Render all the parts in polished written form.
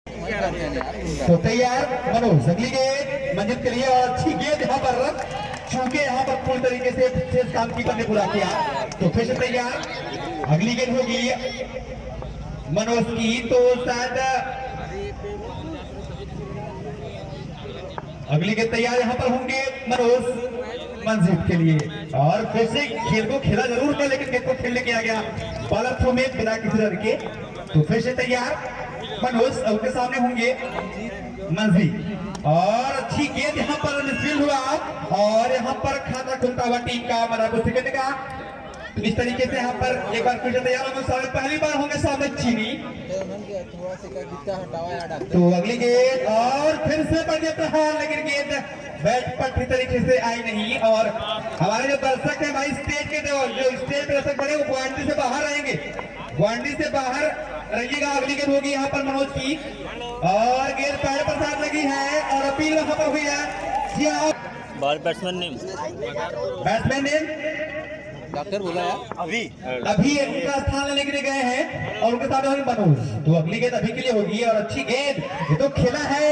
तो तैयार मनोज, अगली गेंद मंजिल के लिए और अच्छी गेंद यहाँ पर चूंकि यहाँ पर पूरी तरीके से विशेष काम कीपर ने पूरा किया। तो फिर से तैयार, अगली गेंद होगी मनोज की, तो शायद अगली गेंद तैयार यहाँ पर होंगे मनोज मंजिल के लिए। और फिर से खेल को खेला जरूर था, लेकिन गेंद को खेलने किया गया बॉलर थ्रो में बिना किसी रन के। तो फिर से तैयार मनोज, उनके सामने होंगे मंजी, और अच्छी गेंद यहाँ पर मिसफील्ड हुआ और यहाँ पर खाता खुलता हुआ टीम का मनापुर सेकंड का। तो इस तरीके से यहाँ पर एक बार फिर से तैयार होंगे, सामने पहली बार होंगे सामने चीनी। तो अगली गेंद और फिर से बढ़िया प्रहार, लेकिन गेंद बैट पर ठीक तरीके से आई नहीं। और हमारे जो दर्शक है भाई स्टेज के जो स्टेज पे दर्शक बने वो बाउंड्री से बाहर रहेंगे, बाउंड्री से बाहर रहिएगा। अगली गेंद होगी यहाँ पर मनोज की, और गेंद पैर पर साथ लगी है और अपील वहां पर हुई है। बॉल बैट्समैन ने डॉक्टर बोला है अभी उनका स्थान लेने के लिए गए हैं और उनके सामने होगी मनोज। तो अगली गेंद अभी के लिए होगी और अच्छी गेंद, ये तो खेला है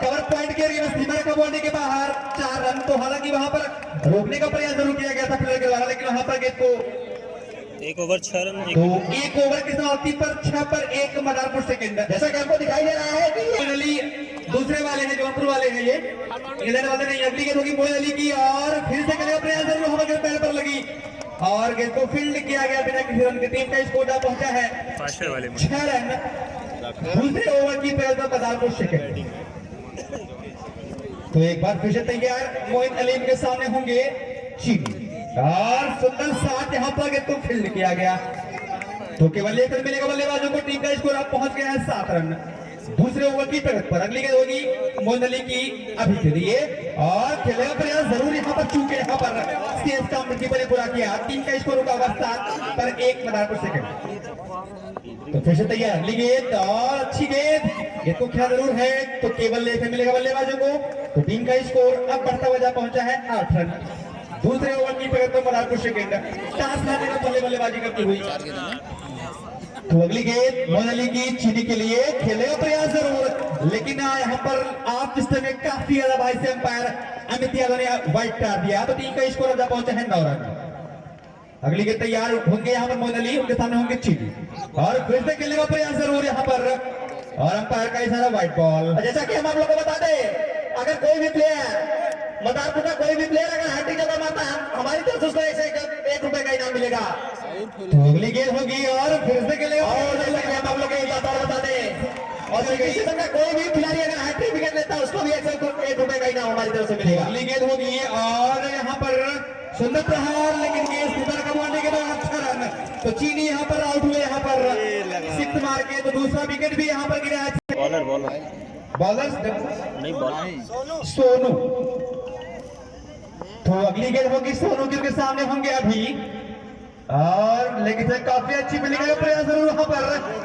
कवर पॉइंट के लिए सीमा का बाउंड्री के बाहर 4 रन। तो हालांकि वहां पर रोकने का प्रयास जरूर किया गया था प्लेयर के द्वारा, लेकिन वहां पर गेंद को 1 ओवर 6 रन। तो 1 ओवर की समाप्ति पर 6 पर 1 मदारपुर सेकंड। जैसा कि आपको दिखाई दे रहा है कि दूसरे वाले हैं, जौनपुर वाले हैं, ये इधर वाले नहीं। अगली गेंद होगी मोइन अली की, और फिर से करेगा प्रयास जरूर, हमारे पैर पर लगी और गेंद को फील्ड किया गया बिना किसी रन के। टीम का स्कोर पहुंचा है 6 रन दूसरे ओवर की पहल पर मदारपुर सेकंड। तो एक बार फिर से तैयार, मोइन अली के सामने होंगे चीनी, और सुंदर साथ यहाँ पर गेंद को फील्ड किया गया। तो केवल 1 रन मिलेगा बल्लेबाजों को। टीम का स्कोर अब पहुंच गया है 7 रन दूसरे ओवर की प्रगति पर। अगली गेंद होगी मोइन अली की अभी के लिए, और खेलेगा प्रयास जरूर यहाँ पर, चूंकि यहाँ पर स्टेज का कीपर ने पूरा किया। टीम का स्कोर होगा 7 पर 1 मदारपुर सेकंड। तो फिर से तैयार, अगली गेंद और अच्छी गेंद, गेंद को खेला जरूर है। तो केवल 1 रन मिलेगा बल्लेबाजों को। तो टीम का स्कोर अब बढ़ता हुआ पहुंचा है 8 रन दूसरे ओवर की प्रगति पर मदारपुर सेकंड। टास्क लाने का बल्लेबाजी करती हुई। तो अगली गेंद मोइन अली की चीनी के लिए, खेलेगा प्रयास जरूर, लेकिन यहाँ पर आप जिस तरह काफी ज्यादा भाई से अंपायर अमित यादव ने वाइट कर दिया। तो टीम का स्कोर अब पहुंचा है 9 रन। अगली गेंद तैयार होंगे यहाँ पर मोइन अली, उनके सामने होंगे चीनी, और फिर से खेलने का प्रयास जरूर यहाँ पर, और अंपायर का इशारा व्हाइट बॉल। जैसा कि हम आप लोगों को बता दें, अगर कोई भी प्लेयर मदारपुर का कोई भी प्लेयर अगर हैट्रिक जगह मारता है, हमारी तरफ से उसको 1 रुपए का इनाम मिलेगा। तो अगली गेंद होगी और फिर से खेलेगा, और जैसा कि हम आप लोग बता दें, और किसी तरह का कोई भी खिलाड़ी अगर हैट्रिक विकेट लेता है उसको भी 1 रुपए का इनाम हमारी तरफ से मिलेगा। अगली गेंद होगी और यहाँ पर सुंदर प्रहार, लेकिन गेंद सीधा का मारने के बाद 6 रन। तो चीनी यहाँ पर आउट हुए, यहाँ पर 6 मार के। तो दूसरा विकेट भी यहाँ पर गिरा है। बॉलर सोनू। तो अगली गेंद होगी सोनू के सामने होंगे अभी, और लेकिन काफी अच्छी मिलेगा प्रयास जरूर यहाँ पर,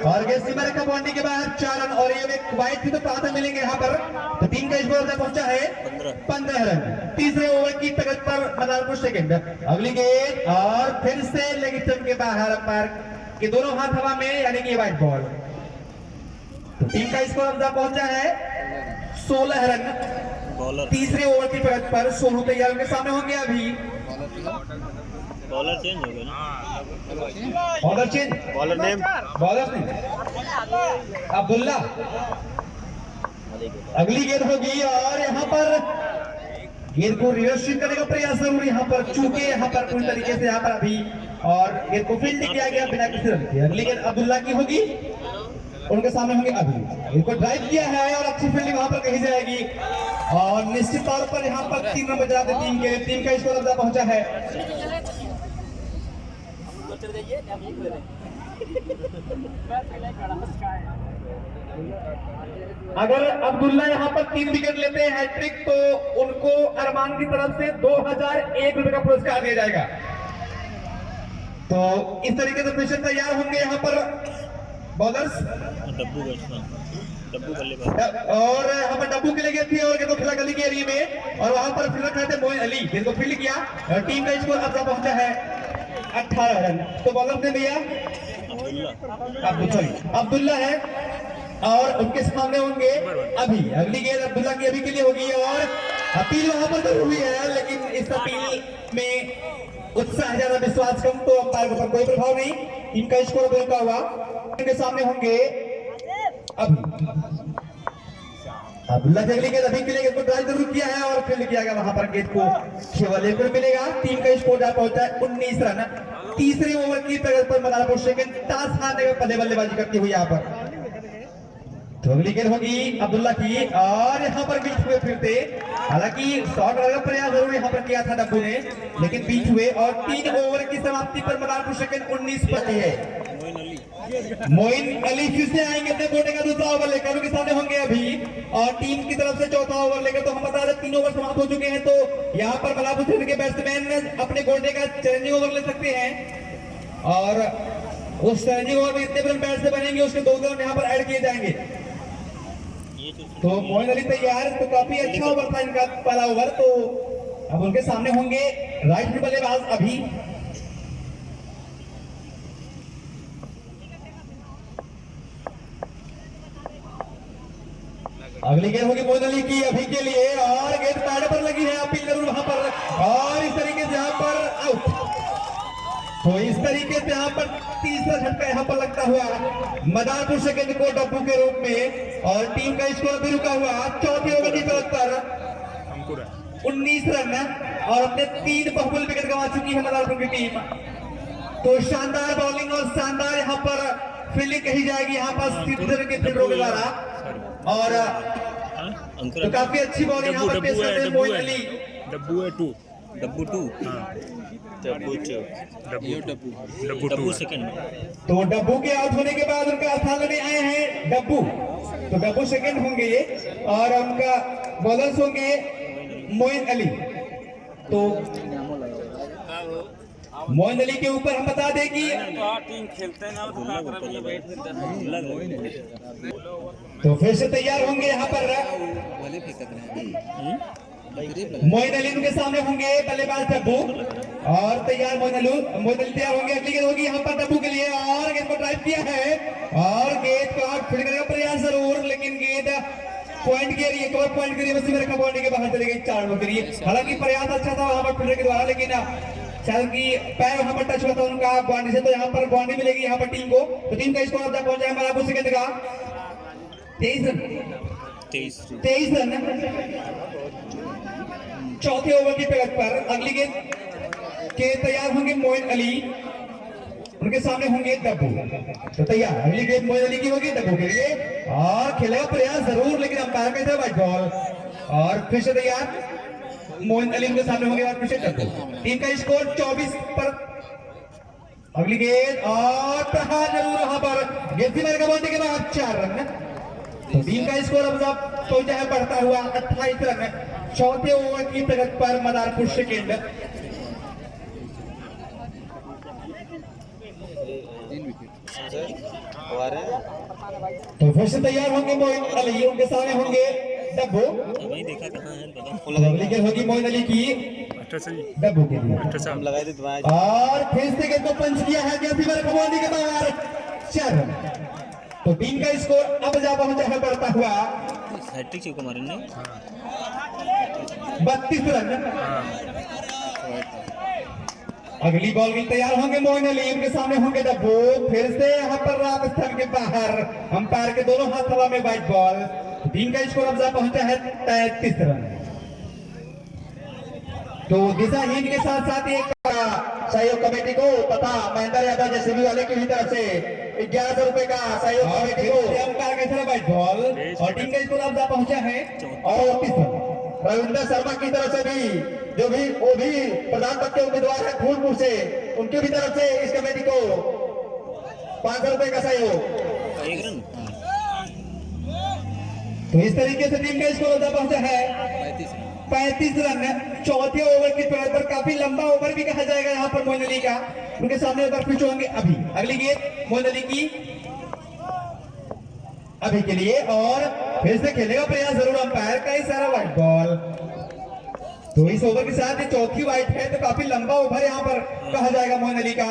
और गेंद सीमा रेखा बाउंड्री के बाहर 4 रन, और ये एक वाइट थी तो प्राप्त मिलेंगे यहाँ पर। तो टीम का स्कोर पहुंचा है 15 रन तीसरे ओवर की प्रगति पर मदारपुर सेकंड। अगली गेंद और फिर से लेग के बाहर, अंपायर के दोनों हाथ हवा में, यानी कि व्हाइट बॉल। तो टीम का स्कोर पहुंचा है 16 रन तीसरे ओवर की प्रगति पर। सोनू तैयार के सामने होंगे अभी। बॉलर चेंज हो गया ना, bowler change, bowler name Abdullah. अगली गेंद होगी और यहाँ पर गेंद को रिवर्स स्विंग करने का प्रयास जरूर यहाँ पर, चूंकि यहाँ पर पूरी तरीके से यहाँ पर अभी, और गेंद को फील्ड किया गया बिना किसी रन के। अगली गेंद अब्दुल्ला की होगी, उनके सामने होंगे अभी। इनको ड्राइव किया है और अच्छी फील्डिंग वहां पर कही जाएगी, और निश्चित तौर पर यहाँ पर 3 रन बचा दे टीम के। टीम का स्कोर अब पहुंचा है। अगर अब्दुल्ला यहाँ पर 3 विकेट लेते हैं हैट्रिक, तो उनको अरमान की तरफ से 2001 रुपए का पुरस्कार दिया जाएगा। तो इस तरीके से फिर तैयार होंगे यहाँ पर बॉलर्स। डब्बू बल्लेबाज, और यहाँ पर डब्बू के लिए थी, और गेंद को खेला गली के एरिया में, और वहां पर फील्डर खड़े थे मोइन अली, गेंद को फील्ड किया, और टीम का स्कोर अब पहुंचा है 18 रन। तो बॉलर ने भैया अब्दुल्ला है, और उनके सामने होंगे अभी। अगली गेंद अब्दुल्ला की अभी के लिए होगी और अपील वहां पर जरूर हुई है, लेकिन इस अपील में उत्साह ज्यादा विश्वास कम, तो अंपायर के ऊपर कोई प्रभाव नहीं। इनका स्कोर बदल का हुआ। इनके सामने होंगे अभी। अब्दुल्ला जगली गेंद अभी के लिए गेंद को ड्राइव जरूर किया है और फील्ड किया गया वहां पर। गेंद को केवल एक रन मिलेगा। टीम का स्कोर जा पहुंचा है 19 रन। तीसरे ओवर की प्रगति पर मदारपुर सेकंड टॉस हारने में पहले बल्लेबाजी करती हुई यहाँ पर। तो अगली गेंद होगी अब्दुल्ला की और यहाँ पर बीच हुए फिरते, हालांकि शॉट का प्रयास जरूर यहाँ पर किया था डब्बू ने, लेकिन बीच हुए और 3 ओवर की समाप्ति पर मदारपुर सेकंड 19 पर है। मोइन अली फिर से आएंगे अपने कोटे का दूसरा ओवर लेकर। उनके सामने होंगे अभी और टीम की तरफ से चौथा ओवर लेकर। तो हम बता दें 3 ओवर समाप्त हो चुके हैं, तो यहाँ पर मदारपुर सेकंड के बैट्समैन अपने कोटे का चैलेंजिंग ओवर ले सकते हैं और उस चैलेंजिंग ओवर में इतने रन बैट से बनेंगे उसके 2 रन यहाँ पर ऐड किए जाएंगे। तो मोइन अली तैयार, तो काफी अच्छा ओवर था इनका पहला ओवर। तो अब उनके सामने होंगे राइट हैंड बल्लेबाज अभी। अगली गेंद होगी मोइन अली की अभी के लिए और गेंद पैड पर लगी है। अपील जरूर वहां पर और इस तरीके से यहाँ पर आउट। तो इस तरीके से यहाँ पर तीसरा झटका यहाँ पर लगता हुआ मदारपुर सेकंड को डब्बू के रूप में और टीम का स्कोर भी रुका हुआ। चौथे ओवर की तरफ पर 19 रन और अपने 3 बहुमूल्य विकेट गंवा चुकी है मदारपुर की टीम। तो शानदार बॉलिंग और शानदार यहाँ पर फील्डिंग कही जाएगी यहाँ पर सिद्धर के फील्डरों के द्वारा और तो काफी अच्छी बॉलिंग यहाँ पर पेश करते हैं मोइन अली। डब्बू है 2 डब्बू 2 डब्बू सेकंड में। तो डब्बू के आउट होने के बाद उनका स्थान लेने आए हैं डब्बू। तो डब्बू सेकंड होंगे ये और उनका बॉलर्स होंगे मोइन अली। तो मोइन अली के ऊपर हम बता दें कि तो फिर से तैयार होंगे यहाँ पर मोइन अली उनके सामने होंगे बल्लेबाज डब्बू और तैयार मोइन अली तैयार होंगे। अगली गेंद होगी यहाँ पर डब्बू के लिए और गेंद को ड्राइव किया है और गेंद को आउट फील्ड करने का प्रयास जरूर, लेकिन गेंद पॉइंट के लिए कवर पॉइंट के लिए रिसीवर का बाउंड्री के बाहर चले गई 4 रनों के लिए। हालांकि प्रयास अच्छा था वहां पर फील्डर के द्वारा, लेकिन शायद की पैर वहां पर टच हुआ था उनका बाउंड्री से, तो यहाँ पर बाउंड्री मिलेगी यहाँ पर टीम को। तो टीम का स्कोर अब तक पहुंचा है मदारपुर सेकंड का 23 रन। चौथे ओवर की प्रगति पर अगली गेंद के तैयार होंगे मोइन अली, उनके सामने होंगे डब्बू। तो तैयार अगली गेंद मोइन अली की होगी डब्बू के लिए और खेलेगा प्रयास जरूर, लेकिन अंपायर कहते हैं व्हाइट बॉल और फिर से तैयार मोइन अली उनके सामने होंगे और फिर से डब्बू। टीम का स्कोर 24 पर। अगली गेंद और प्रहार जरूर वहां पर गेंद की का बाउंड्री के बाद 4 रन। तो टीम का स्कोर अब पहुंचा है बढ़ता हुआ 28 रन। चौथे ओवर की प्रगति पर मदारपुर सेकंड। तो फिर से तैयार होंगे मोइन अली, उनके सामने होंगे डब्बू। देखा कहाँ है अगली गेंद होगी मोइन अली की डब्बू के लिए और फिर से गेंद को पंच किया है कमानी के बाहर 4 रन। तो टीम का स्कोर अब जा पहुंचा है बढ़ता हुआ हैट्रिक चौका मारे ने 32 रन। अगली बॉल की तैयार होंगे मोइन अली, उनके सामने होंगे डब्बू। फिर से यहाँ पर राजस्थान के बाहर अंपायर के दोनों हाथ हवा में व्हाइट बॉल। टीम का स्कोर अब जा पहुंचा है 33 रन। तो दिशाहीन के साथ साथ एक सहयोग कमेटी को तथा महेंद्र यादव जेसीबी वाले की भी तरफ से 1100 रुपए का सहयोग कमेटी को अंपायर के तरफ व्हाइट बॉल और टीम का स्कोर अब जा पहुंचा है 34 रन। रविंद्र शर्मा की तरफ से भी जो भी वो भी प्रधान पद के उम्मीदवार है फूलपुर से, उनकी भी तरफ से इस कमेटी को 500 रुपए का सहयोग। 1 रन। तो इस तरीके से टीम का स्कोर पहुंचा है 35 रन। चौथे ओवर की प्रगति पर काफी लंबा ओवर भी कहा जाएगा यहाँ पर मोइन अली का। उनके सामने एक बार फिर होंगे अभी। अगली गेंद मोइन अली की अभी के लिए और फिर से खेलेगा प्रयास जरूर अंपायर का ही सारा व्हाइट बॉल। तो इस ओवर के साथ ये चौथी व्हाइट है, तो काफी लंबा ओवर यहाँ पर कहा जाएगा मोइन अली का।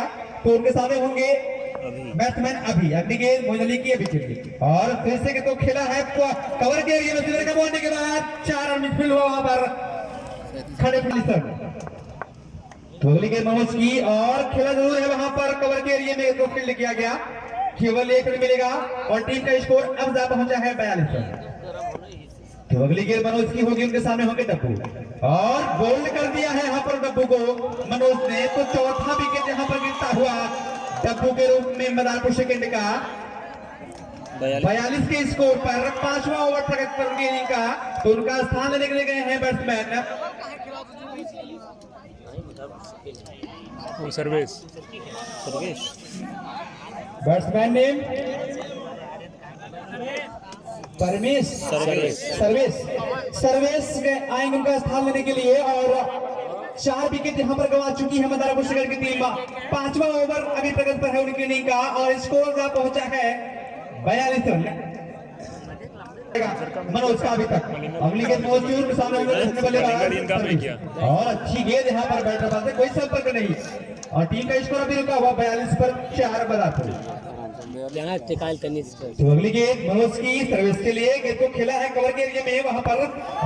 तो उनके सामने होंगे बैट्समैन अभी अगली गेंद मोइन अली की अभी खेली और फिर से के तो खेला है कवर के एरिया में सिलर का बोलने के बाद 4 रन मिसफील्ड हुआ वहां पर खड़े फिनिशर तो अगली गेंद मनोज की और खेला जरूर है वहां पर कवर के एरिया में तो फील्ड किया गया केवल 1 रन मिलेगा और टीम का स्कोर अब जा पहुंचा है 42 रन। तो अगली गेंद मनोज की होगी उनके सामने होंगे डब्बू और बोल्ड कर दिया है यहाँ पर डब्बू को मनोज ने तो चौथा विकेट यहाँ पर गिरता हुआ डब्बू के रूप में मदारपुर सेकंड का 42 के स्कोर पर 5वां ओवर प्रगति पर गेंद का तो उनका स्थान लेने के लिए गए हैं batsman service batsman name Paramesh service आएंगे उनका स्थान लेने के लिए और 4 विकेट यहां पर गंवा चुकी है मदारपुर शहर की टीम। 5वां ओवर अभी प्रगति पर है उनकी इनिंग का और स्कोर का पहुंचा है 42 रन मनोज का अभी तक। अगली गेंद मौजूद के सामने बल्लेबाज और अच्छी गेंद यहां पर बैटर से कोई संपर्क नहीं और टीम का स्कोर अभी रुका हुआ 42 पर 4 मदारपुर। तो अगली गेंद मनोज की सर्विस के लिए गेंद को खेला है कवर के एरिया में वहां पर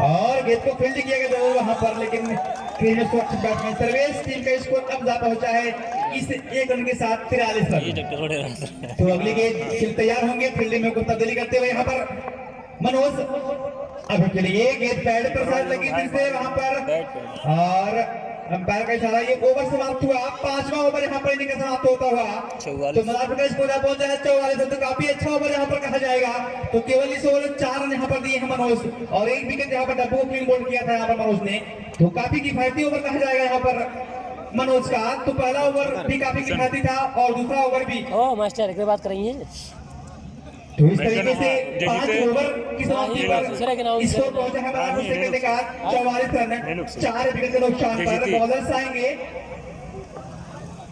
और गेंद को फील्ड किया गया जरूर वहां पर लेकिन बैट्समैन सर्विस टीम का स्कोर अब जा पहुंचा है इस 1 रन के साथ 43 रन। तो अगली गेंद खेल तैयार होंगे फील्डिंग में कुछ तब्दीली करते हुए यहाँ पर मनोज अभी के लिए गेंद पैड पर साथ लगी फिर से वहां पर और अंपायर का इशारा ये ओवर समाप्त हुआ। 5वां ओवर यहाँ पर इनिंग का समाप्त होता हुआ तो मदारपुर का स्कोर पहुंचा है 44 तो काफी अच्छा ओवर यहाँ पर कहा जाएगा। तो केवल इस ओवर 4 रन यहाँ पर दिए हैं मनोज और 1 विकेट यहाँ पर डब्बू को क्लीन बोल्ड किया था यहाँ पर मनोज ने तो काफी किफायती ओवर कहा जाएगा यहाँ पर मनोज का। तो पहला ओवर भी काफी किफायती था और दूसरा ओवर भी मास्टर एक बात करेंगे तो इस तरीके से 5 ओवर की समाप्ति पर स्कोर पहुंचा है मदारपुर सेकंड का 44 रन 4 विकेट के नुकसान पर बॉलर्स आएंगे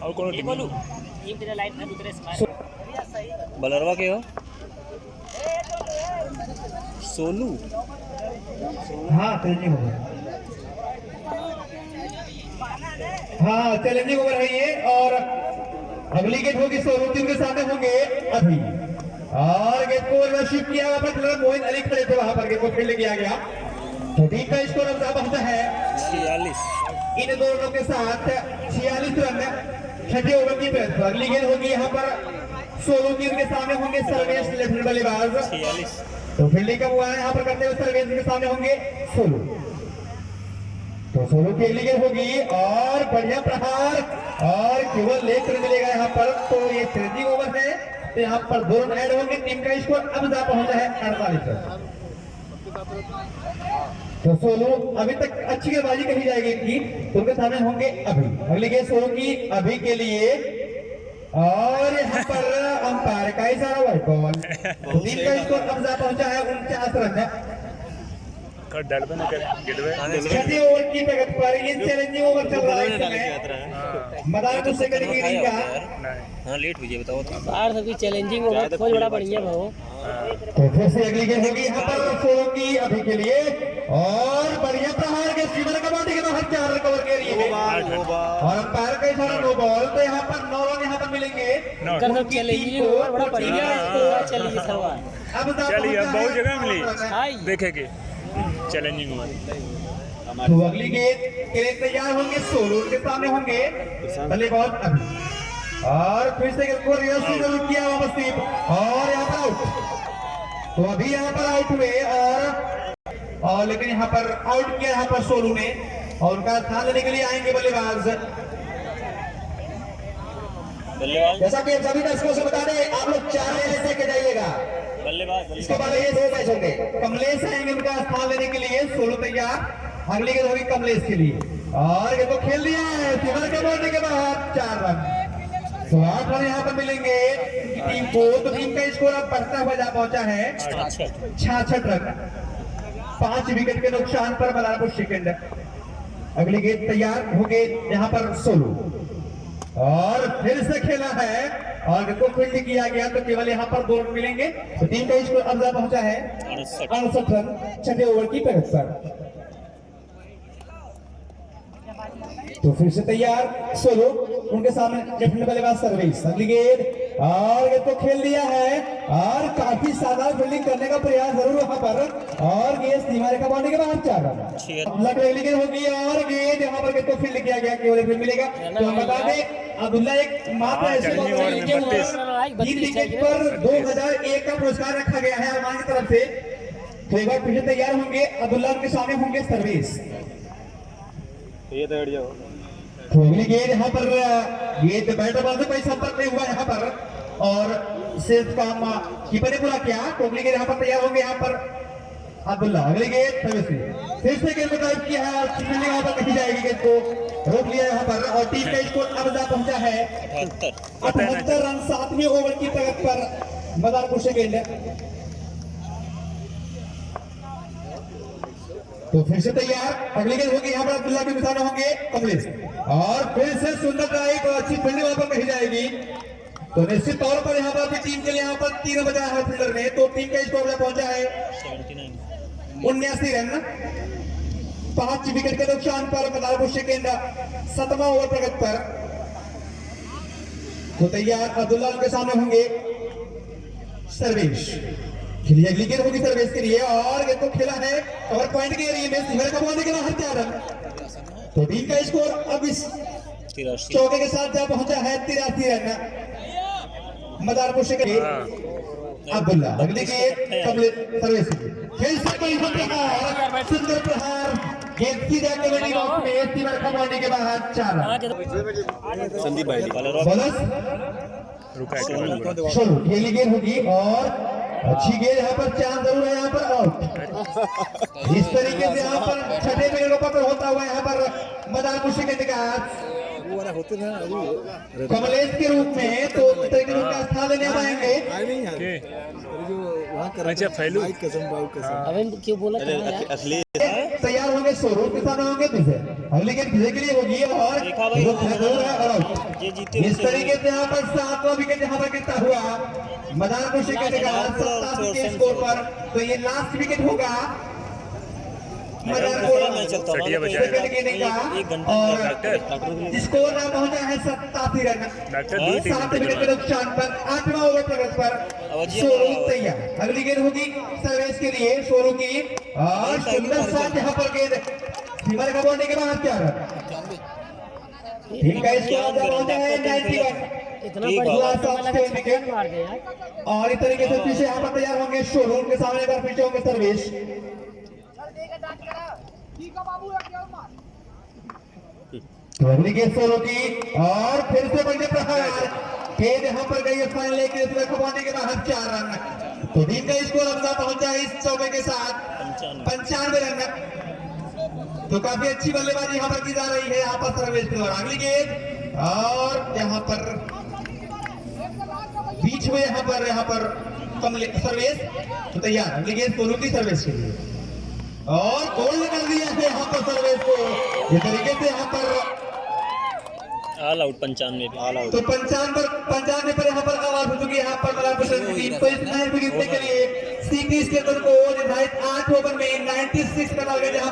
और कौन बलरवा के हो सोनू हाँ चैलेंजिंग ओवर हाँ चैलेंजिंग ओवर है ये और अगली गेंद होगी सोनू टीम के सामने होंगे अभी और गेंद को शिफ्ट किया वहां पर मोइन अली खड़े थे वहां पर गेंद को फील्ड किया गया तो टीम का स्कोर अब पहुंचा है 46 इन 2 रनों के साथ 46 रन 6ठे ओवर की बैट। अगली गेंद होगी यहाँ पर सोनू टीम के सामने होंगे सर्वेश लेफ्ट बल्लेबाज 46 तो फील्डिंग का हुआ है यहाँ पर करते हुए सर्वेश के सामने होंगे सोनू तो सोनू की अगली गेंद होगी और बढ़िया प्रहार और केवल 1 रन मिलेगा यहाँ पर तो ये चैलेंजिंग ओवर है तो यहाँ पर 2 रन ऐड होंगे टीम का स्कोर अब जा पहुंचा है 48 रन। तो सोनू अभी तक अच्छी गेंदबाजी कही जाएगी इनकी तो उनके सामने होंगे अभी अगली गेंद सोनू की अभी के लिए और यहाँ पर अंपायर का इशारा व्हाइट बॉल तो टीम का स्कोर अब जा पहुंचा है 49 रन। छठे ओवर की प्रगति पर ये चैलेंजिंग ओवर चल रहा है इस समय मदारपुर सेकंड की इनिंग का हाँ लेट हुई बताओ तो बाहर सबकी चैलेंजिंग ओवर खोज बड़ा बढ़िया भाव तो फिर से अगली गेंद होगी यहाँ पर सोनू की अभी के लिए और बढ़िया प्रहार के सीवर का बाटी के बाहर 4 रन कवर के लिए और अंपायर का इशारा नो बॉल तो यहाँ पर 9 रन यहाँ पर मिलेंगे कर सब चैलेंजिंग ओवर बड़ा बढ़िया चलिए सवाल अब चलिए अब बहुत जगह मिली देखेंगे चैलेंजिंग ओवर। तो अगली गेंद के लिए तैयार होंगे सोनू के सामने होंगे बल्लेबाज अभी और फिर से गेंद को रिवर्स जरूर किया वापस टीम और यहाँ पर आउट तो अभी यहाँ पर आउट हुए और लेकिन यहाँ पर आउट किया यहाँ पर सोनू ने और उनका स्थान लेने के लिए आएंगे बल्लेबाज। जैसा कि सभी दर्शकों से बता दें आप लोग 4 रन लेके जाइएगा इसके बाद ये 2 मैच होंगे कमलेश आएंगे उनका स्थान लेने के लिए सोनू तैयार अगली गेंद होगी कमलेश के लिए और गेंद को खेल दिया है सिमर के बोलने के बाद 4 रन तो 8 रन यहाँ पर मिलेंगे टीम को तो टीम का स्कोर अब बढ़ता हुआ जा पहुंचा है 66 रन 5 विकेट के नुकसान पर बल्लारपुर सेकंड। अगली गेंद तैयार होंगे यहाँ पर सोनू और फिर से खेला है और गेंद को फील्ड किया गया तो केवल यहाँ पर 2 रन मिलेंगे तो टीम का स्कोर अब पहुंचा है 68 रन 6ठे ओवर की प्रगति पर। तो फिर से तैयार सोनू उनके सामने लेफ्ट बल्लेबाज सर्विस अगली गेंद और गेंद को खेल दिया है और काफी शानदार फील्डिंग करने का प्रयास जरूर वहां पर और गेंद सीमा रेखा बाउंड्री के बाहर 4 रन। लग रही गेंद होगी और गेंद यहाँ पर गेंद को फील्ड किया गया, केवल फील्ड मिलेगा। तो हम बता दें अब्दुल्ला एक मात्र ऐसे चैलेंजिंग ओवर में 32। 3 विकेट पर 2001 का पुरस्कार रखा गया है अरमान की तरफ से। तो एक बार फिर से तैयार होंगे, अब्दुल्ला के सामने होंगे सर्विस। तो अगली गेंद यहाँ पर गेंद बैटर बॉल से कोई संपर्क नहीं हुआ यहाँ पर और सिर्फ काम कीपर ने पूरा किया। तो अगली गेंद यहाँ पर तैयार होंगे यहाँ पर अब्दुल्ला। अगली गेंद सर्विस फिर से गेंद को ड्राइव किया है और फील्डिंग यहाँ पर कहीं जाएगी, गेंद को रोक लिया यहाँ पर और टीम का स्कोर अब जा पहुंचा है 78 रन 7वें ओवर की प्रगति पर मदारपुर से गेंद। तो फिर से तैयार, अगली गेंद होगी यहाँ पर अब्दुल्ला के निशाना होंगे कमलेश और फिर से सुंदर ड्राइव और अच्छी फील्डिंग वहां पर कही जाएगी। तो निश्चित तौर पर यहाँ पर अपनी टीम के लिए यहाँ पर 3 बजा है फील्डर ने। तो टीम का स्कोर पहुंचा है 79 रन 5 विकेट के नुकसान पर मदारपुर से गेंद 7वां ओवर प्रगति पर। तो तैयार अब्दुल्ला के सामने होंगे सर्वेश। खेलिए अगली गेंद होगी सर्विस के लिए और गेंद को खेला है कवर पॉइंट के एरिया में सीमा रेखा बाउंड्री के बाहर 4 रन। तो टीम का स्कोर अब इस 83 चौके के साथ जा पहुंचा है 83 रन मदारपुर से अब्दुल्ला। अगली गेंद कमलेश सर्विस फिर से कोई प्रहार, सुंदर प्रहार, गेंद सीधा कमेटी बॉक्स में सीमा रेखा बाउंड्री के बाहर 4 रन। संदीप भाई बॉलर रुका है शुरू, खेली गेंद होगी और अच्छी गेंद यहाँ पर चांस जरूर है यहाँ पर आउट। इस तरीके से यहाँ पर 6ठे विकेट पर होता हुआ यहाँ पर मदारपुर से गेंद का कमलेश के रूप में तो तरीके से उनका स्थान लेने आएंगे। अच्छा फैलू अबे क्यों बोला तैयार होंगे स्वरूप के सामने होंगे तुझे अगली गेंद तुझे के लिए होगी और इस तरीके से यहाँ पर 7वां विकेट यहाँ पर गिरता हुआ मदारपुर से गेंद का 87 के स्कोर पर। तो ये लास्ट विकेट होगा सटिया बजाएगा और स्कोर ना पहुंचा है 87 रन। डॉक्टर 7 विकेट के नुकसान पर 8वां ओवर प्रगति पर सोरू तैयार। अगली गेंद होगी सर्विस के लिए सोरू की और सुंदर साथ यहाँ पर गेंद सीमा रेखा बाउंड्री के बाहर 4 रन। टीम का स्कोर पहुंचा है 91 इतना बड़ा विकेट मार गया यार। और इस तरीके से पीछे यहाँ पर तैयार होंगे शोरूम के सामने पर पीछे होंगे सर्विस। तो अगली गेंद सोलो की और फिर से बड़े प्रहार, गेंद यहाँ पर गई फाइनल लेके के बाहर 4 रन। तो टीम का स्कोर अब पहुंचा है इस चौके के साथ 95 रन। तो काफी अच्छी बल्लेबाजी यहाँ पर की जा रही है यहाँ पर सर्विस के द्वारा। अगली गेंद और यहाँ पर बीच में यहाँ पर सर्विस। तो तैयार अगली गेंद सोनू की सर्विस के लिए और गोल्ड कर दिया है यहाँ पर सर्विस को। ये तरीके से यहाँ पर ऑल आउट 95 पे ऑल आउट। तो 95 पर यहाँ पर आवाज हो चुकी है यहाँ पर मदारपुर टीम को इस मैच में जीतने के लिए सीक्रीज के को निर्धारित 8 ओवर में 96 का टारगेट यहाँ पर